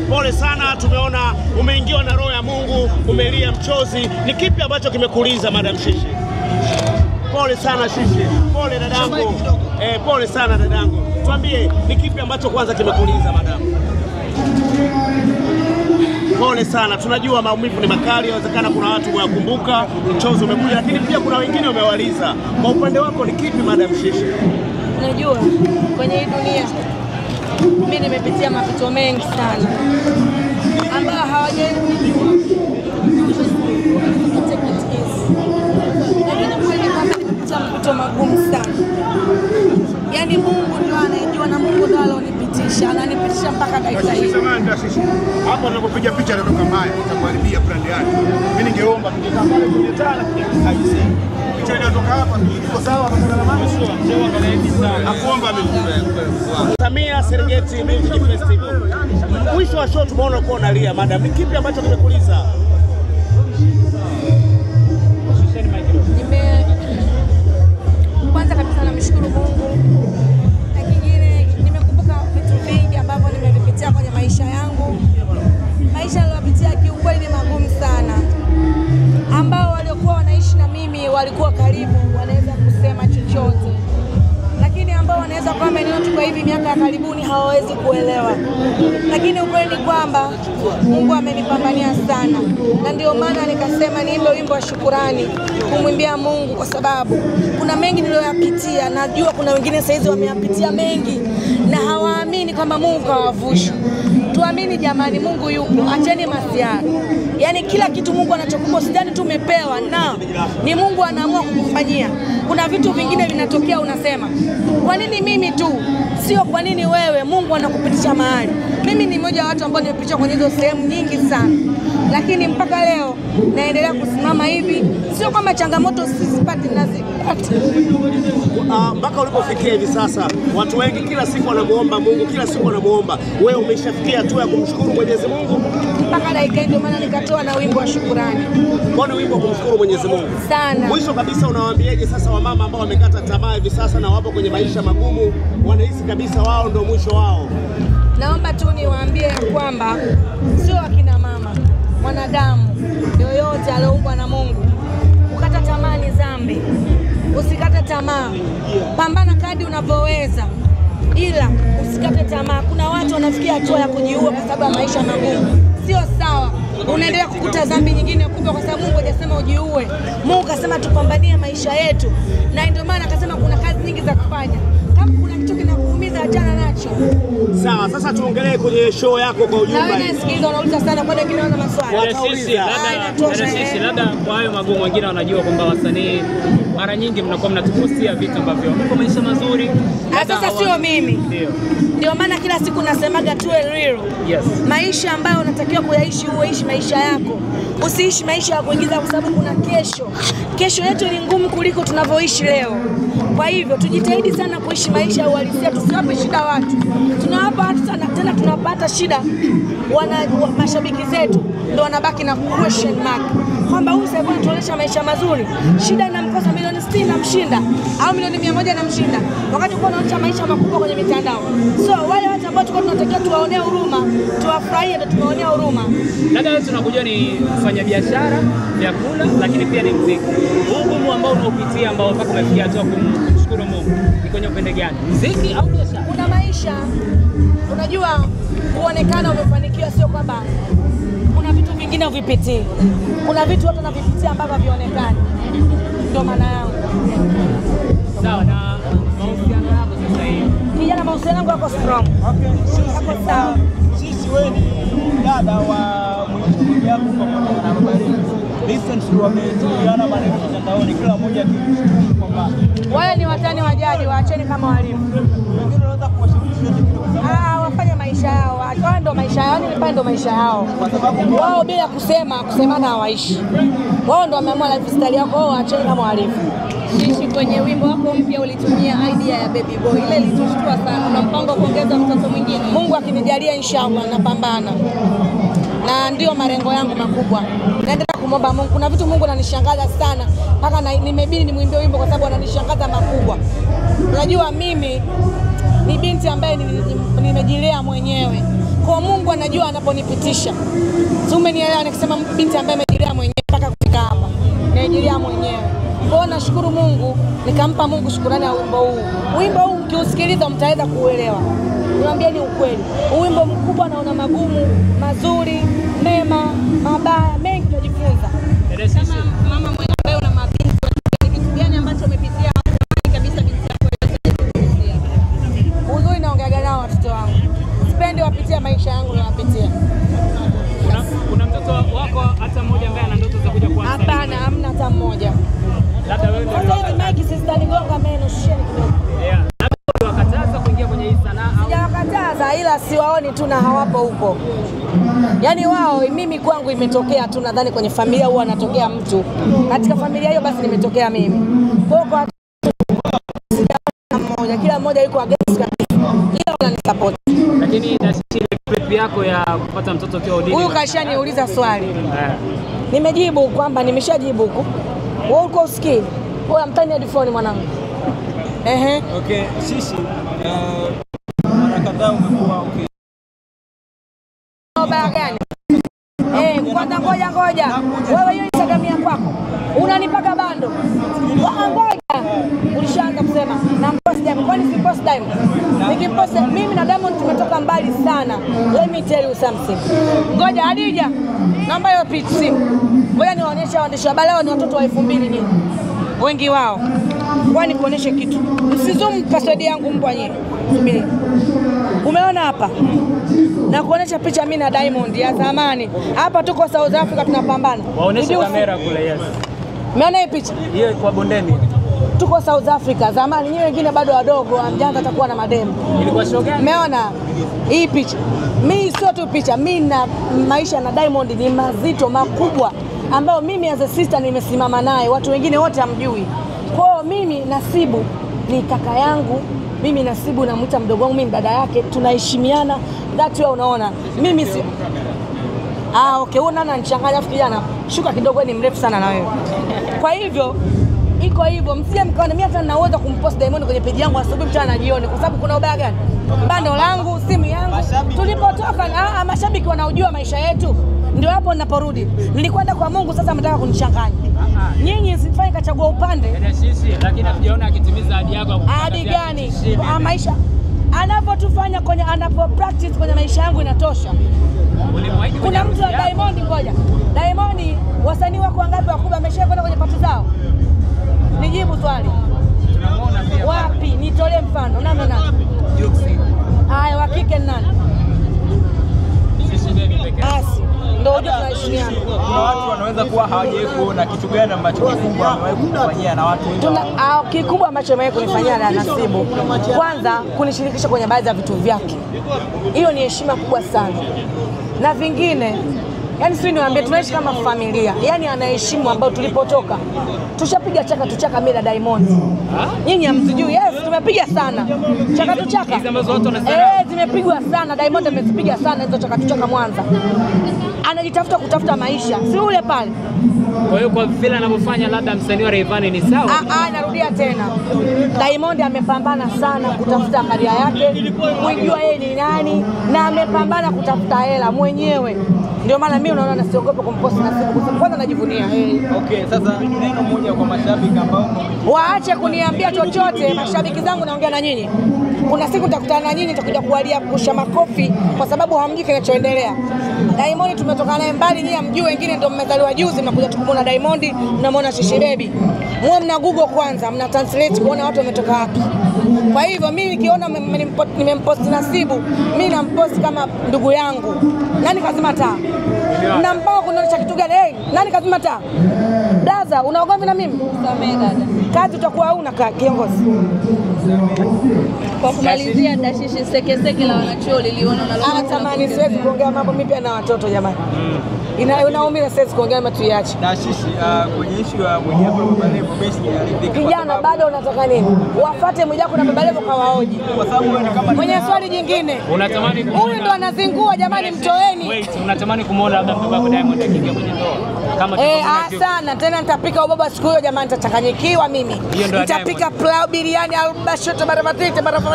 Pole sana, tumeona umeingiwa na roho ya Mungu, umelia mchozi. Ni kipi ambacho kimekuliza Madam Shishi? Pole sana Shishi. Pole dadangu. Pole sana dadangu. Tuambie, ni kipi ambacho kwanza kimekuliza madam? Pole sana, tunajua maumivu ni makali, inawezekana kuna watu wakumbuka, mchozi umekuja, lakini pia kuna wengine umewaliza. Kwa upande wako ni kipi Madam Shishi? Unajua, kwenye hii dunia mimi nimepitia mapito mengi sana ambao hawajawahi kujua. Lakini kweli kwamba nimepitia mapito magumu sana. Yaani Mungu ndo anayejua na Mungu ndo alonipitisha, ananipitisha mpaka dakika hii. Hapo unapopiga picha inatoka mbaya, itakuharibia brand yake. Mimi ningeomba tungekaa pale kwenye taa na kuhaisi. Picha inatoka hapa iko sawa kwa na mama sio, mzee angalia hivi sana. Nakuomba mimi. Samia Serengeti Music Festival. Mwisho wa show tumeona uko unalia madam. Ni kipi ambacho kimekuliza? Kwanza kabisa namshukuru Mungu. Na kingine nimekumbuka vitu vingi ambavyo nimevipitia kwenye maisha yangu. Maisha niliyopitia kiukweli ni magumu sana. Ambao waliokuwa wanaishi na mimi walikuwa karibu, wanaweza kusema chochote. Lakini ambao wanaweza kwamba neno tuko hivi miaka ya karibuni hawawezi kuelewa. Lakini ukweli ni kwamba Mungu amenipambania sana. Na ndio maana nikasema niimbe wimbo wa shukurani kumwimbia Mungu kwa sababu kuna mengi niliyoyapitia. Najua kuna wengine saizi wameyapitia mengi na hawaamini kwamba Mungu kawavusha. Tuamini jamani, Mungu yupo, acheni masiara. Yaani kila kitu Mungu anachokupa sidhani tu umepewa, na ni Mungu anaamua kukufanyia. Kuna vitu vingine vinatokea unasema, kwa nini mimi tu? Sio kwa nini wewe, Mungu anakupitisha mahali. Mimi ni mmoja wa watu ambao nimepitia kwenye hizo sehemu nyingi sana. Lakini mpaka leo naendelea kusimama hivi. Sio kama changamoto sizipati nazipata. Mpaka ulipofikia hivi sasa, watu wengi kila siku wanamuomba Mungu, kila siku wanamuomba. Wewe umeshafikia hatua ya kumshukuru Mwenyezi Mungu? Mpaka dakika ndio maana nikatoa na wimbo wa shukrani. Mbona wimbo wa kumshukuru Mwenyezi Mungu? Sana. Mwisho kabisa unawaambiaje sasa wamama ambao wamekata tamaa hivi sasa na wapo kwenye maisha magumu, wanahisi kabisa wao ndio mwisho wao? Naomba tu niwaambie ya kwamba sio akina mama, mwanadamu yoyote alioumbwa na Mungu, kukata tamaa ni dhambi. Usikate tamaa. Pambana kadri unavyoweza. Ila usikate tamaa. Kuna watu wanafikia hatua ya kujiua kwa sababu ya maisha magumu. Sio sawa. Unaendelea kukuta dhambi nyingine kubwa kwa sababu Mungu hajasema ujiue. Mungu kasema tupambanie maisha yetu. Na ndio maana akasema kuna kazi nyingi za kufanya. Kama kuna kitu kinakuumiza achana nacho. Sawa, sasa tuongelee kwenye show yako kwa ujumla. Na wewe nasikiliza unauliza sana kwa wengine wana maswali. Sisi labda kwa hayo magumu wengine wanajua kwamba wasanii mara nyingi mnakuwa mnatupostia vitu ambavyo mko maisha mazuri. Sasa sio mimi. Ndio maana kila siku nasemaga tuwe real. Yes. Maisha ambayo unatakiwa kuyaishi uishi maisha yako. Usiishi maisha ya kuigiza kwa sababu kuna kesho. Kesho yetu ni ngumu kuliko tunavyoishi leo. Kwa hivyo tujitahidi sana kuishi maisha ya uhalisia, tusiwape shida watu. Tunawapa watu sana tena tunapata shida mashabiki zetu ndio wanabaki na question mark. Kwamba huyu sasa anatuonyesha maisha mazuri. Shida inamkosa milioni 60 na mshinda au milioni 100 na mshinda. Wakati uko unaonyesha maisha makubwa kwenye mitandao. So wale watu ambao tunatakiwa tuwaonee huruma, tuwafurahie ndio tunaonea huruma. Dada wewe tunakujua ni kufanya biashara, vyakula, lakini pia ni muziki. Ugumu ambao unaopitia ambao mpaka umefikia hatua kumshukuru Mungu. Ni kwenye upende gani? Muziki au biashara? Kuna maisha. Unajua kuonekana umefanikiwa sio kwamba kuna vitu vingine uvipitie. Kuna vitu watu wanavipitia ambavyo havionekani. Ndio maana yangu. Sawa, na mahusiano yako sasa hivi? Kijana, mahusiano yangu yako strong. Okay. Yako sawa. Sisi wewe ni dada wa mwenye yangu pamoja na habari. Recently wametuliana maneno mtandaoni, kila mmoja akimshukuru kwamba wale ni watani wa jadi, waacheni kama walivyo. wengine wanaweza kuwashirikisha kitu Wafanye maisha yao. Wao ndio maisha yao, ni pande maisha yao. kwa sababu Wao bila kusemana hawaishi. Wao ndio wameamua lifestyle yako, wao waacheni kama walivyo. Shishi, kwenye wimbo wako mpya ulitumia idea ya baby boy. Ile ilitushtua sana. Una mpango kuongeza mtoto mwingine? Mungu akinijalia inshallah napambana. Na ndio malengo yangu makubwa. Naendelea kumomba Mungu. Kuna vitu Mungu ananishangaza sana. Mpaka nimebidi nimwimbie wimbo kwa sababu ananishangaza makubwa. Unajua mimi ni binti ambaye nimejilea mwenyewe. Kwa Mungu Mungu anajua anaponipitisha. Si umenielewa nikisema binti ambaye amejilia mwenyewe mpaka kufika hapa. Nimejilia mwenyewe. Kwa nashukuru Mungu, nikampa Mungu shukrani ya wimbo huu. Wimbo huu mkiusikiliza mtaweza kuuelewa. Niwaambie ni ukweli. Wimbo mkubwa na una magumu, mazuri, mema, mabaya, mengi tunajifunza. Kama mama mwenye ambaye una mabinti, ni kitu gani ambacho umepitia kabisa binti yako yote? Uzuri naongeaga nao watoto wangu. Sipendi wapitia maisha yangu nawapitia. Kuna mtoto wako hata mmoja ambaye ana ndoto za kuja kuwa msanii? Hapana, hamna hata mmoja. Labda wewe ndio Mike sister nigonga meno sheni kidogo. yeah. Labda wakataza kuingia kwenye hii sanaa au Sijakataza ila siwaoni tu na hawapo huko. Yaani wao mimi kwangu imetokea tu, nadhani kwenye familia huwa anatokea mtu. Katika familia hiyo basi nimetokea mimi. Kwa hiyo mmoja kila mmoja yuko against kabisa. Ila wananisupport. lakini Dashishi clip yako ya kupata mtoto kwa udini. Huyu kashaniuliza swali. Nimejibu kwamba nimeshajibu huko. Wewe uko usikii? Wewe mtani headphone mwanangu. Okay, sisi mara kadhaa umekuwa Baba gani? Kwanza ngoja. Wewe hiyo Instagram ya kwako. Unanipaka bando. Ngoja. Ulishaanza kusema na post Diamond. Kwani si post Diamond? Nikipost mimi na Diamond tumetoka mbali sana. Let me tell you something. Ngoja Hadija. Naomba hiyo pitch simu. Ngoja niwaonyeshe waandishi wa habari, leo ni watoto wa 2000 nini. Wengi wao. Kwani kuoneshe kitu. Msizoom password yangu mbwa nyewe. Subiri. Umeona hapa? Na kuonesha picha mimi na Diamond ya zamani. Hapa tuko South Africa tunapambana. Waoneshe kamera kule, yes. Umeona hii picha? Hiyo kwa bondeni. Tuko South Africa zamani, nyinyi wengine bado wadogo, amjanga atakuwa na mademu. Ilikuwa show gani? Umeona hii picha? Mimi sio tu picha, mimi na maisha na Diamond ni mazito makubwa ambayo mimi as a sister nimesimama naye, watu wengine wote hamjui. Kwa hiyo mimi Nasibu ni kaka yangu, mimi Nasibu namuita mdogo wangu, mimi dada yake, tunaheshimiana. That way unaona. Mimi si okay, unaona nichanganya afu kijana, shuka kidogo ni mrefu sana na wewe. Kwa hivyo iko hivyo, msije mkaona mimi hata ninaweza kumpost Diamond kwenye page yangu asubuhi mchana na jioni, kwa sababu kuna ubaya gani? Bando langu, simu yangu, tulipotoka na mashabiki wanaojua maisha yetu. Ndio hapo ninaporudi. Nilikwenda kwa Mungu, sasa mtaka kunichanganya. Nyinyi msifanye kachagua upande. Dashishi, lakini hatujaona akitimiza ahadi yako. Ahadi gani? Maisha anapotufanya kwenye anapo practice kwenye maisha yangu inatosha. Kuna mtu wa Diamond, ngoja. Diamond wasanii wako wangapi wakubwa ameshakwenda kwenye pati zao? Nijibu swali. Tunamuona pia. Wapi? Nitolee mfano. Nani? Juksi. Haya, wa kike nani? Sisi baby pekee. Basi ndio hoja tunaheshimiana. kuna watu wanaweza kuwa hawajawahi kuona kitu gani ambacho kikubwa amewahi kufanyia na watu wengine. Kikubwa ambacho amewahi kunifanyia na Nasibu, kwanza kunishirikisha kwenye baadhi ya vitu vyake. Hiyo ni heshima kubwa sana. Na vingine, yani sisi niwaambie tunaishi kama familia. Yani anaheshimu ambao tulipotoka. Tushapiga chaka mimi na Diamond. Nyinyi hamtujui. Yes, tumepiga sana. Chaka. Hizo ambazo watu wanasema. Zimepigwa sana. Diamond amezipiga sana hizo chaka Mwanza. Anajitafuta kutafuta maisha. Si ule pale. Kwa hiyo kwa vile anavyofanya labda msanii wa Rayvanny ni sawa. Narudia tena. Diamond amepambana sana kutafuta karia yake, kujua yeye ni nani, na amepambana kutafuta hela mwenyewe. Ndio maana mimi unaona nasiogopa kumpost Nasibu, kwanza najivunia. Okay, sasa neno moja kwa mashabiki ambao waache kuniambia chochote. Mashabiki zangu naongea na nyinyi. Kuna siku nitakutana na nyinyi, nitakuja kuwalia kusha makofi kwa sababu hamjui kinachoendelea. Diamond tumetoka naye mbali, nyinyi hamjui, wengine ndio mmezaliwa juzi mnakuja tukumwona Diamond, mnamwona Shishi Baby. Mwe mna Google kwanza, mna translate kuona watu wametoka wapi. Kwa hivyo mimi nikiona nimempost Nasibu, mimi nampost kama ndugu yangu. Nani kazima taa? Mnampao kunaonyesha kitu gani? Nani kazima taa? Daza, unaogopa na mimi? Samehe dada. Kazi utakuwa hauna kiongozi. Kwa kumalizia, Dashishi, sekeseke la wanachuo liliona na tamani siwezi kuongea mambo, mimi pia na watoto jamani. Inaumia, siwezi kuongea mambo, tuiache. Dashishi, kwenye issue ya Mwijaku na Baba Levo basically kijana bado unataka nini? Wafuate Mwijaku na Baba Levo kawaoji. kwa sababu ni kama Mwenye swali jingine. Unatamani huyu ndo anazingua jamani, mtoeni. Wait, unatamani kumuona labda babako Diamond akiingia kwenye ndoa? Kama sana tena nitapika ubaba siku hiyo jamani, nitachanganyikiwa mimi. Nitapika pilau, biriani, albashoto, barafatete, barafatete.